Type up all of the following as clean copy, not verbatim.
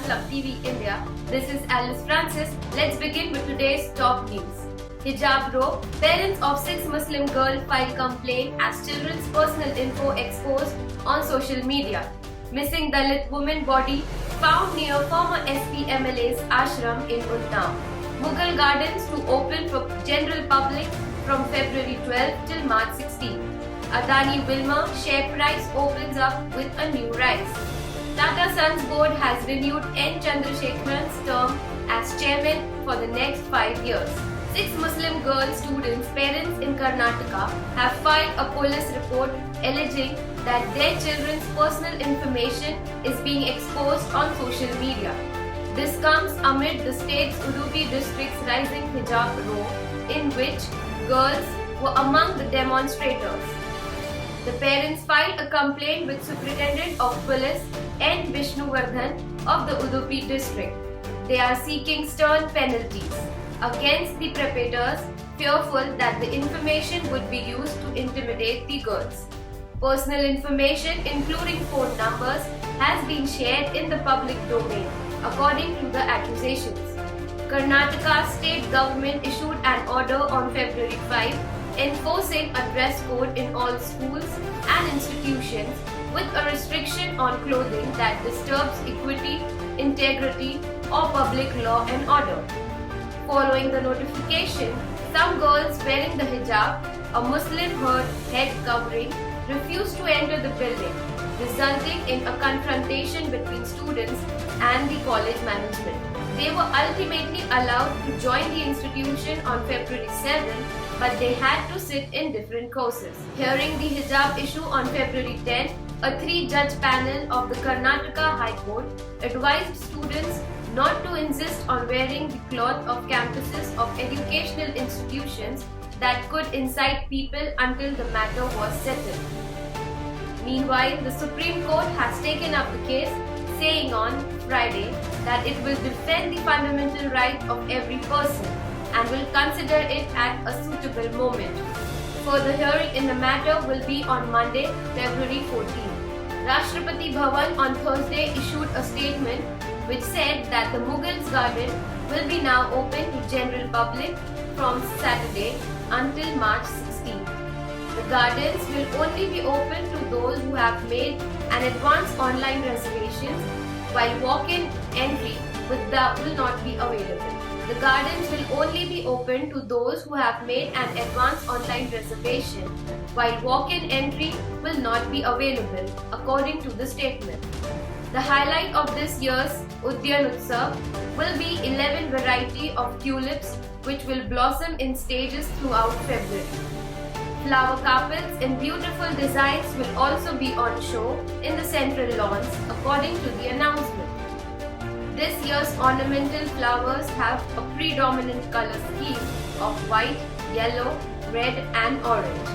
Unplugged TV India. This is Alice Francis. Let's begin with today's top news. Hijab row. Parents of 6 Muslim girls file complaint as children's personal info exposed on social media. Missing Dalit woman body found near former SP MLA's ashram in Unnao. Mughal Gardens to open for general public from February 12 till March 16. Adani Wilmar share price opens up with a new rise. Tata Sons board has renewed N. Chandrasekharan's term as chairman for the next 5 years. 6 Muslim girl students' parents in Karnataka have filed a police report alleging that their children's personal information is being exposed on social media. This comes amid the state's Udupi district's rising hijab row, in which girls were among the demonstrators. The parents filed a complaint with Superintendent of Police N. Vishnuvardhan of the Udupi district. They are seeking stern penalties against the perpetrators, fearful that the information would be used to intimidate the girls. Personal information, including phone numbers, has been shared in the public domain, according to the accusations. Karnataka state government issued an order on February 5 enforcing a dress code in all schools and institutions with a restriction on clothing that disturbs equity, integrity, or public law and order. Following the notification, some girls wearing the hijab, a Muslim head covering, refused to enter the building, resulting in a confrontation between students and the college management. They were ultimately allowed to join the institution on February 7, but they had to sit in different courses. Hearing the hijab issue on February 10, a 3-judge panel of the Karnataka High Court advised students not to insist on wearing the cloth of campuses of educational institutions that could incite people until the matter was settled. Meanwhile, the Supreme Court has taken up the case, saying on Friday that it will defend the fundamental right of every person and will consider it at a suitable moment. Further hearing in the matter will be on Monday, February 14. Rashtrapati Bhavan on Thursday issued a statement which said that the Mughals Garden will be now open to general public from Saturday until March 16. The gardens will only be open to those who have made an advance online reservation, while walk-in entry will not be available. The gardens will only be open to those who have made an advance online reservation, while walk-in entry will not be available, according to the statement. The highlight of this year's Udyan Utsav will be 11 variety of tulips which will blossom in stages throughout February. Flower carpets in beautiful designs will also be on show in the central lawns, according to the announcement. This year's ornamental flowers have a predominant color scheme of white, yellow, red and orange.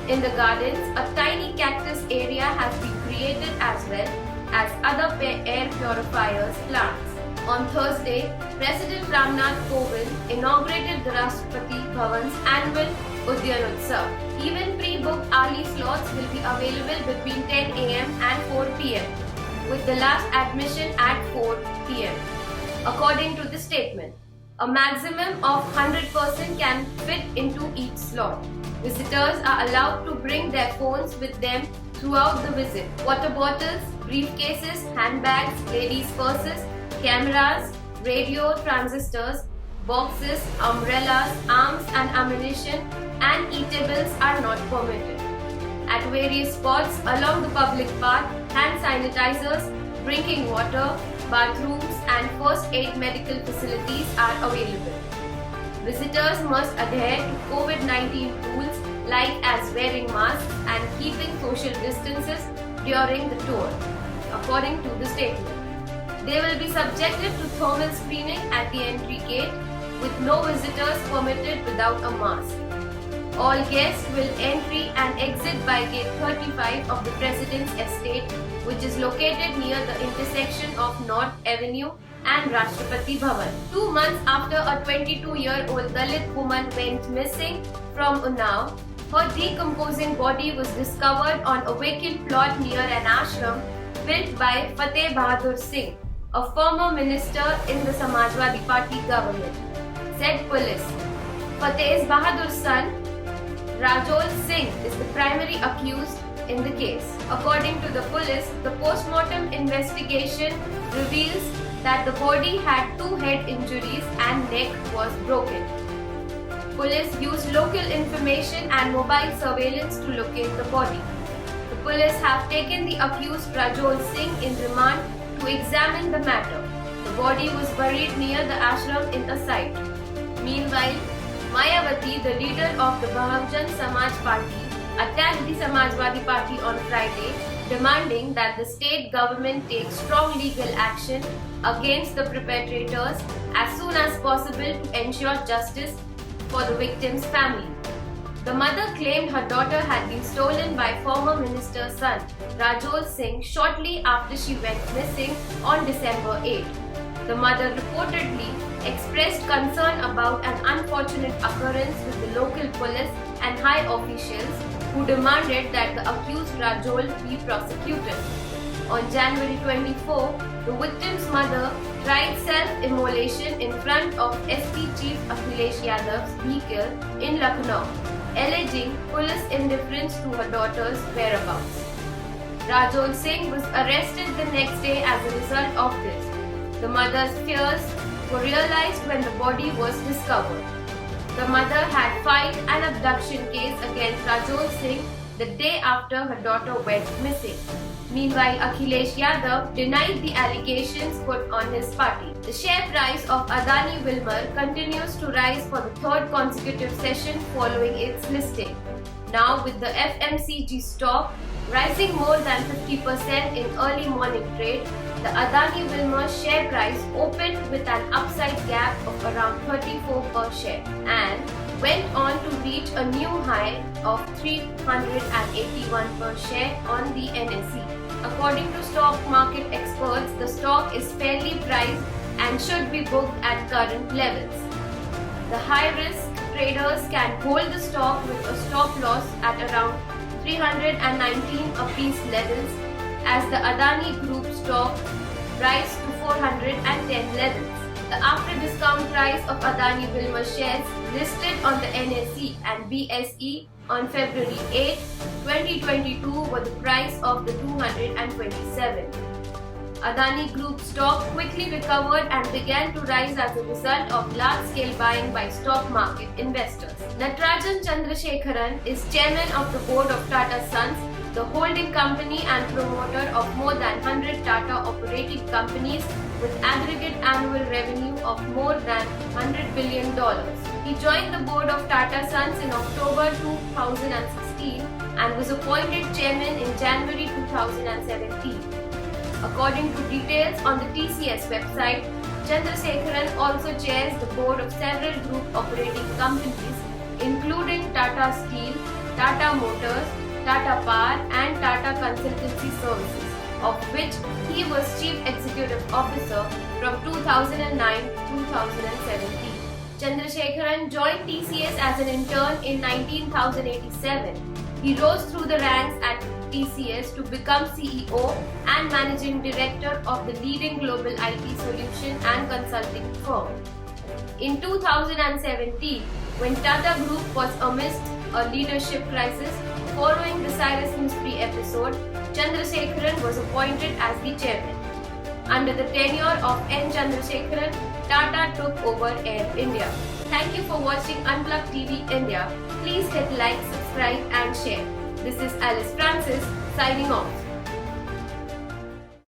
In the gardens, a tiny cactus area has been created as well as other air purifiers plants. On Thursday, President Ramnath Kovind inaugurated the Rashtrapati Bhavan's annual Udyan Utsav. Even pre-booked early slots will be available between 10 am and 4 pm, with the last admission at 4 pm. According to the statement, a maximum of 100% can fit into each slot. Visitors are allowed to bring their phones with them throughout the visit. Water bottles, briefcases, handbags, ladies' purses, cameras, radio transistors, boxes, umbrellas, arms and ammunition and eatables are not permitted. At various spots along the public path, hand sanitizers, drinking water, bathrooms and first aid medical facilities are available. Visitors must adhere to COVID-19 rules like as wearing masks and keeping social distances during the tour, according to the statement. They will be subjected to thermal screening at the entry gate, with no visitors permitted without a mask. All guests will enter and exit by gate 35 of the President's Estate, which is located near the intersection of North Avenue and Rashtrapati Bhavan. 2 months after a 22-year-old Dalit woman went missing from Unnao, her decomposing body was discovered on a vacant plot near an ashram built by Fateh Bahadur Singh. a former minister in the Samajwadi Party government. Said police. Fateh Bahadur's son, Rajol Singh, is the primary accused in the case. According to the police, the post-mortem investigation reveals that the body had 2 head injuries and neck was broken. Police used local information and mobile surveillance to locate the body. The police have taken the accused Rajol Singh in remand to examine the matter. The body was buried near the ashram in a site. Meanwhile, Mayawati, the leader of the Bahaujan Samaj Party, attacked the Samajwadi Party on Friday, demanding that the state government take strong legal action against the perpetrators as soon as possible to ensure justice for the victim's family. The mother claimed her daughter had been stolen by former minister's son, Rajol Singh, shortly after she went missing on December 8. The mother reportedly expressed concern about an unfortunate occurrence with the local police and high officials who demanded that the accused Rajol be prosecuted. On January 24, the victim's mother tried self-immolation in front of SP Chief Akhilesh Yadav's vehicle in Lucknow, alleging police indifference to her daughter's whereabouts. Rajol Singh was arrested the next day as a result of this. The mother's fears were realized when the body was discovered. The mother had filed an abduction case against Rajol Singh the day after her daughter went missing. Meanwhile, Akhilesh Yadav denied the allegations put on his party. The share price of Adani Wilmar continues to rise for the 3rd consecutive session following its listing. Now, with the FMCG stock rising more than 50% in early morning trade, the Adani Wilmar share price opened with an upside gap of around 34 per share and went on to reach a new high of 381 per share on the NSE. According to stock market experts, the stock is fairly priced and should be booked at current levels. The high-risk traders can hold the stock with a stop loss at around 319 apiece levels as the Adani Group stock rise to 410 levels. The after-discount price of Adani Wilmar shares listed on the NSE and BSE on February 8, 2022 were the price of the 227. Adani Group stock quickly recovered and began to rise as a result of large-scale buying by stock market investors. Natarajan Chandrasekharan is chairman of the board of Tata Sons, the holding company and promoter of more than 100 Tata operating companies with aggregate annual revenue of more than $100 billion. He joined the board of Tata Sons in October 2016 and was appointed chairman in January 2017. According to details on the TCS website, Chandrasekharan also chairs the board of several group operating companies including Tata Steel, Tata Motors, Tata Power and Tata Consultancy Services, of which he was Chief Executive Officer from 2009 to 2017. Chandrasekharan joined TCS as an intern in 1987. He rose through the ranks at TCS to become CEO and Managing Director of the leading global IT solution and consulting firm. In 2017, when Tata Group was amidst a leadership crisis following the Cyrus Mistry episode, Chandrasekharan was appointed as the chairman. Under the tenure of N. Chandrasekharan, Tata took over Air India. Thank you for watching Unplugged TV India. Please hit like, subscribe and share. This is Alice Francis signing off.